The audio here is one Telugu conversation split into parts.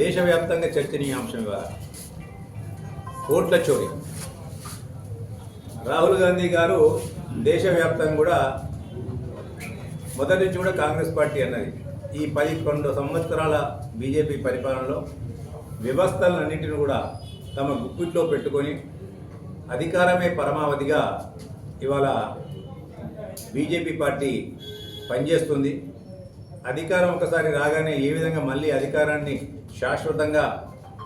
దేశవ్యాప్తంగా చర్చనీయాంశం ఇవాళ ఓట్ల చోరీ. రాహుల్ గాంధీ గారు దేశవ్యాప్తంగా కూడా మొదటి నుంచి కూడా కాంగ్రెస్ పార్టీ అన్నది ఈ 11 సంవత్సరాల బీజేపీ పరిపాలనలో వ్యవస్థలన్నింటిని కూడా తమ గుప్పిట్లో పెట్టుకొని అధికారమే పరమావధిగా ఇవాళ బీజేపీ పార్టీ పనిచేస్తుంది. అధికారం ఒకసారి రాగానే ఏ విధంగా మళ్ళీ అధికారాన్ని శాశ్వతంగా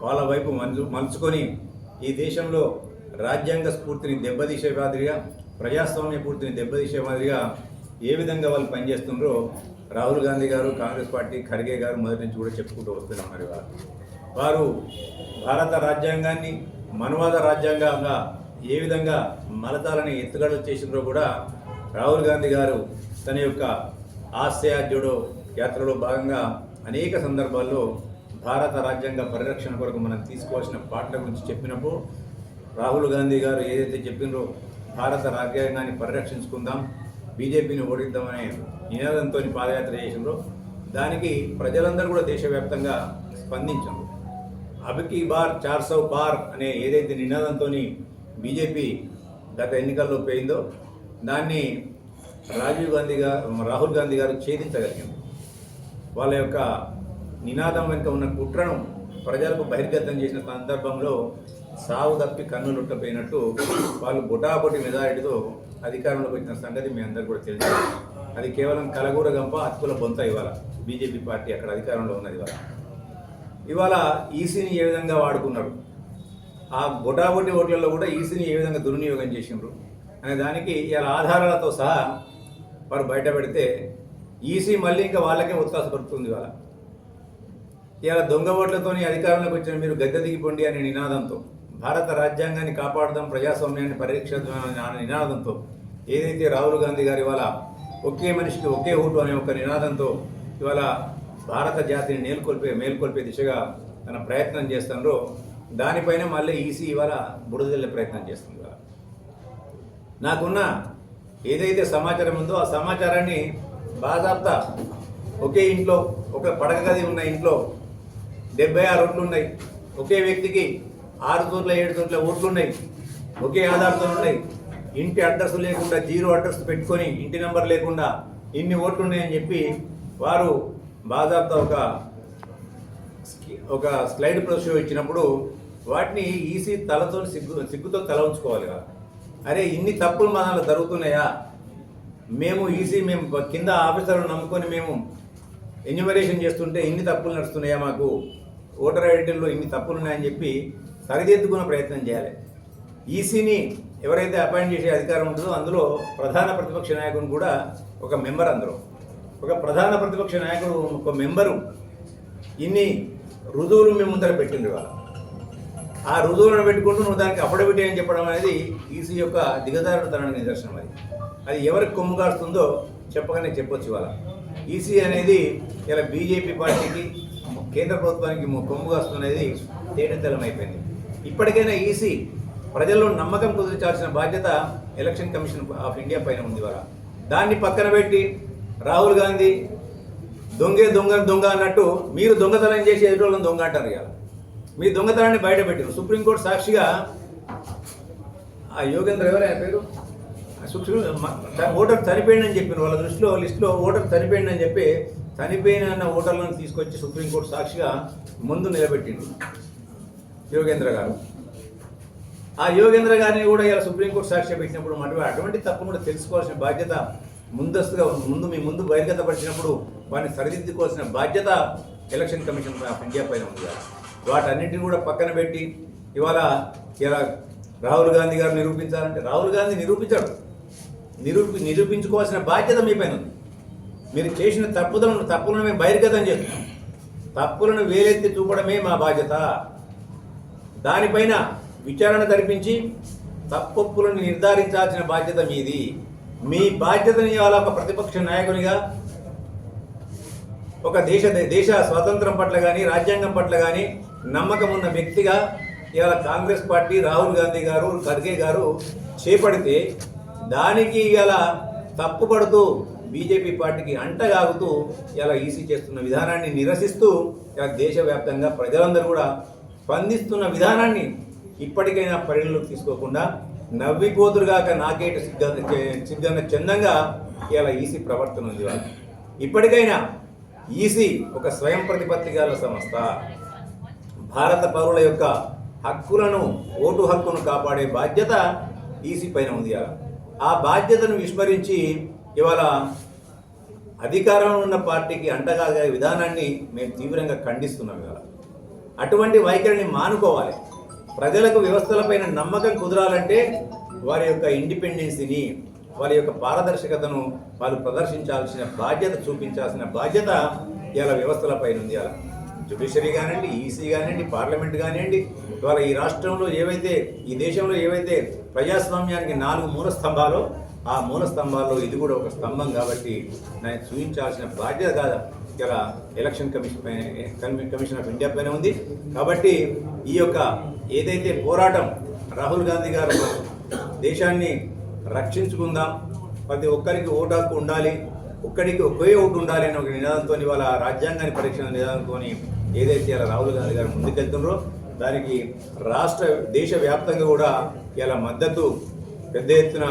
వాళ్ళ వైపు మలుచుకొని ఈ దేశంలో రాజ్యాంగ స్ఫూర్తిని దెబ్బతీసే మాదిరిగా, ప్రజాస్వామ్య స్ఫూర్తిని దెబ్బతీసే మాదిరిగా ఏ విధంగా వాళ్ళు పనిచేస్తున్నారో రాహుల్ గాంధీ గారు, కాంగ్రెస్ పార్టీ, ఖర్గే గారు మొదటి నుంచి కూడా చెప్పుకుంటూ వస్తున్నారు. మరి వారు భారత రాజ్యాంగాన్ని మనువాద రాజ్యాంగంగా ఏ విధంగా మలతాలని ఎత్తుగడలు చేసినారో కూడా రాహుల్ గాంధీ గారు తన యొక్క ఆసియా జోడో యాత్రలో భాగంగా అనేక సందర్భాల్లో భారత రాజ్యాంగ పరిరక్షణ కొరకు మనం తీసుకోవాల్సిన పాటల గురించి చెప్పినప్పుడు రాహుల్ గాంధీ గారు ఏదైతే చెప్పినరో భారత రాజ్యాంగాన్ని పరిరక్షించుకుందాం, బీజేపీని ఓడిద్దామనే నినాదంతో పాదయాత్ర చేసినారో దానికి ప్రజలందరూ కూడా దేశవ్యాప్తంగా స్పందించారు. అబికి బార్ 400 పార్ అనే ఏదైతే నినాదంతో బీజేపీ గత ఎన్నికల్లో పోయిందో దాన్ని రాహుల్ గాంధీ గారు ఛేదించగలిగారు. వాళ్ళ యొక్క నినాదం వెనుక ఉన్న కుట్రను ప్రజలకు బహిర్గతం చేసిన సందర్భంలో సావు తప్పి కన్నులుట్టపోయినట్టు వాళ్ళు బొటాబొటి మెజారిటీతో అధికారంలోకి వచ్చిన సంగతి మీ అందరికీ కూడా తెలుసు. అది కేవలం కలగూర గంప అతుకుల బొంత. ఇవాళ బీజేపీ పార్టీ అక్కడ అధికారంలో ఉన్నది. ఇవాళ ఈసీని ఏ విధంగా వాడుకున్నారు, ఆ బొటాబొటి ఓట్లలో కూడా ఈసీని ఏ విధంగా దుర్వినియోగం చేసినారు అనే దానికి ఇలా ఆధారాలతో సహా వారు బయట పెడితే ఈసీ మళ్ళీ ఇంకా వాళ్ళకే ఉత్సాహ పడుతుంది. ఇలా దొంగ ఓట్లతో అధికారంలోకి వచ్చిన మీరు గద్దె దిగిపోండి అనే నినాదంతో, భారత రాజ్యాంగాన్ని కాపాడదాం, ప్రజాస్వామ్యాన్ని పరిరక్షిద్దాం అనే నినాదంతో ఏదైతే రాహుల్ గాంధీ గారు ఇవాళ ఒకే మనిషికి ఒకే ఓటు అనే ఒక నినాదంతో ఇవాళ భారత జాతిని మేల్కొల్పే దిశగా తన ప్రయత్నం చేస్తున్నారో దానిపైన మళ్ళీ ఈసీ ఇవాళ బురదల్లే ప్రయత్నం చేస్తుంది. నాకున్న ఏదైతే సమాచారం ఉందో ఆ సమాచారాన్ని బాజాబ్తా ఒకే ఇంట్లో ఒక పడక గది ఉన్న ఇంట్లో 76 ఓట్లు ఉన్నాయి, ఒకే వ్యక్తికి 6 చోట్ల 7 చోట్ల ఓట్లు ఉన్నాయి, ఒకే ఆధార్తో ఉన్నాయి, ఇంటి అడ్రస్ లేకుండా 0 అడ్రస్ పెట్టుకొని ఇంటి నెంబర్ లేకుండా ఇన్ని ఓట్లు ఉన్నాయని చెప్పి వారు బాజాబ్తా ఒక స్లైడ్ ప్రొషో ఇచ్చినప్పుడు వాటిని ఈసీ తలతో సిగ్గుతో తల ఉంచుకోవాలి కదా. అరే ఇన్ని తప్పులు మా దాంట్లో జరుగుతున్నాయా, మేము కింద ఆఫీసర్లు నమ్ముకొని మేము ఎన్యూమరేషన్ చేస్తుంటే ఇన్ని తప్పులు నడుస్తున్నాయా, మాకు ఓటర్ ఐడెంటిటీలో ఇన్ని తప్పులు ఉన్నాయని చెప్పి సరిదిద్దుకునే ప్రయత్నం చేయాలి. ఈసీని ఎవరైతే అపాయింట్ చేసే అధికారం ఉంటుందో అందులో ప్రధాన ప్రతిపక్ష నాయకుని కూడా ఒక మెంబర్, అందులో ఒక ప్రధాన ప్రతిపక్ష నాయకుడు ఒక మెంబరు ఇన్ని రుజువులు మేము ముందర పెట్టింది. ఆ రుజువులను పెట్టుకుంటూ నువ్వు దానికి అఫిడవిట్ అని చెప్పడం అనేది ఈసీ యొక్క దిగజారుడుతనానికి నిదర్శనం. అది ఎవరికి కొమ్ము కాస్తుందో చెప్పగానే చెప్పొచ్చు. ఇవాళ ఈసీ అనేది ఇలా బీజేపీ పార్టీకి, కేంద్ర ప్రభుత్వానికి కొమ్ము కాస్తున్నది తేటతెల్లం అయిపోయింది. ఇప్పటికైనా ఈసీ ప్రజల్లో నమ్మకం కుదిర్చాల్సిన బాధ్యత ఎలక్షన్ కమిషన్ ఆఫ్ ఇండియా పైన ఉంది. దాన్ని పక్కన పెట్టి రాహుల్ గాంధీ దొంగ అన్నట్టు మీరు దొంగతనం చేసి ఎదురోళ్ళని దొంగ అంటారు. ఇవాళ మీ దొంగతనాన్ని బయట పెట్టారు. సుప్రీంకోర్టు సాక్షిగా ఆ యోగేంద్ర ఎవరైనా పేరు ఓటర్ చనిపోయిందని చెప్పిన వాళ్ళ దృష్టిలో లిస్టులో ఓటర్ చనిపోయిందని చెప్పి చనిపోయిన ఓటర్లను తీసుకొచ్చి సుప్రీంకోర్టు సాక్షిగా ముందు నిలబెట్టిండు యోగేంద్ర గారు. ఆ యోగేంద్ర గారిని కూడా ఇలా సుప్రీంకోర్టు సాక్షి పెట్టినప్పుడు అటువంటి తప్పును కూడా తెలుసుకోవాల్సిన బాధ్యత ముందస్తుగా మీ ముందు బహిర్గతపరిచినప్పుడు వాటిని సరిదిద్దుకోవాల్సిన బాధ్యత ఎలక్షన్ కమిషన్ ఆఫ్ ఇండియా పైన ఉంది. వాటన్నింటినీ కూడా పక్కన పెట్టి ఇవాళ రాహుల్ గాంధీ గారు నిరూపించాలంటే రాహుల్ గాంధీ నిరూపించుకోవాల్సిన బాధ్యత మీ పైన ఉంది. మీరు చేసిన తప్పులను మేము బహిర్గతం చేస్తున్నాం. తప్పులను వేలెత్తి చూపడమే మా బాధ్యత. దానిపైన విచారణ జరిపించి తప్పులను నిర్ధారించాల్సిన బాధ్యత మీది. మీ బాధ్యతని ఇవాళ ఒక ప్రతిపక్ష నాయకునిగా, ఒక దేశ స్వాతంత్రం పట్ల కానీ రాజ్యాంగం పట్ల కానీ నమ్మకం ఉన్న వ్యక్తిగా ఇవాళ కాంగ్రెస్ పార్టీ, రాహుల్ గాంధీ గారు, ఖర్గే గారు చేపడితే దానికి ఇలా తప్పుపడుతూ బీజేపీ పార్టీకి అంటగాగుతూ ఇలా ఈసీ చేస్తున్న విధానాన్ని నిరసిస్తూ ఇలా దేశవ్యాప్తంగా ప్రజలందరూ కూడా స్పందిస్తున్న విధానాన్ని ఇప్పటికైనా పరిగణలోకి తీసుకోకుండా నవ్విపోతురుగాక నాకేటు సిగ్గన్న చందంగా ఇలా ఈసీ ప్రవర్తన ఉంది వాళ్ళు. ఇప్పటికైనా ఈసీ ఒక స్వయం ప్రతిపత్తి గల సంస్థ. భారత పౌరుల యొక్క హక్కులను, ఓటు హక్కును కాపాడే బాధ్యత ఈసీ పైన ఉంది. ఆ బాధ్యతను విస్మరించి ఇవాళ అధికారంలో ఉన్న పార్టీకి అంటగాగే విధానాన్ని మేము తీవ్రంగా ఖండిస్తున్నాం. ఇవాళ అటువంటి వైఖరిని మానుకోవాలి. ప్రజలకు వ్యవస్థలపైన నమ్మకం కుదరాలంటే వారి యొక్క ఇండిపెండెన్సీని, వారి యొక్క పారదర్శకతను వాళ్ళు ప్రదర్శించాల్సిన బాధ్యత, చూపించాల్సిన బాధ్యత ఇలా వ్యవస్థలపైన ఉంది. అలా జ్యుడిషియరీ కానివ్వండి, ఈసీ కానివ్వండి, పార్లమెంట్ కానివ్వండి, ఇవాళ ఈ రాష్ట్రంలో ఏవైతే, ఈ దేశంలో ఏవైతే ప్రజాస్వామ్యానికి 4 మూల స్తంభాలో, ఆ మూల స్తంభాల్లో ఇది కూడా ఒక స్తంభం. కాబట్టి నేను చూపించాల్సిన బాధ్యత కాదు ఇలా ఎలక్షన్ కమిషన్ ఆఫ్ ఇండియా పైన ఉంది. కాబట్టి ఈ యొక్క ఏదైతే పోరాటం రాహుల్ గాంధీ గారు దేశాన్ని రక్షించుకుందాం, ప్రతి ఒక్కరికి ఓటు హక్కు ఉండాలి, ఒక్కడికి ఒకే ఓటు ఉండాలి అనే ఒక నినాదంతో, వాళ్ళ రాజ్యాంగాన్ని పరీక్షణ నినాదంతో ఏదైతే ఇలా రాహుల్ గాంధీ గారు ముందుకెళ్తున్నారో దానికి దేశవ్యాప్తంగా కూడా ఇలా మద్దతు పెద్ద ఎత్తున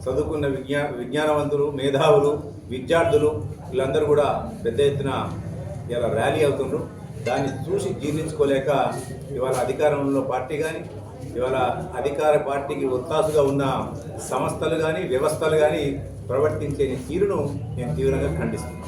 చదువుకున్న విజ్ఞానవంతులు, మేధావులు, విద్యార్థులు వీళ్ళందరూ కూడా పెద్ద ఎత్తున ఇలా ర్యాలీ అవుతున్నారు. దాన్ని చూసి జీర్ణించుకోలేక ఇవాళ అధికారంలో పార్టీ కానీ, ఇవాళ అధికార పార్టీకి ఒత్తాసుగా ఉన్న సంస్థలు కానీ, వ్యవస్థలు కానీ ప్రవర్తించే తీరును నేను తీవ్రంగా ఖండిస్తున్నాను.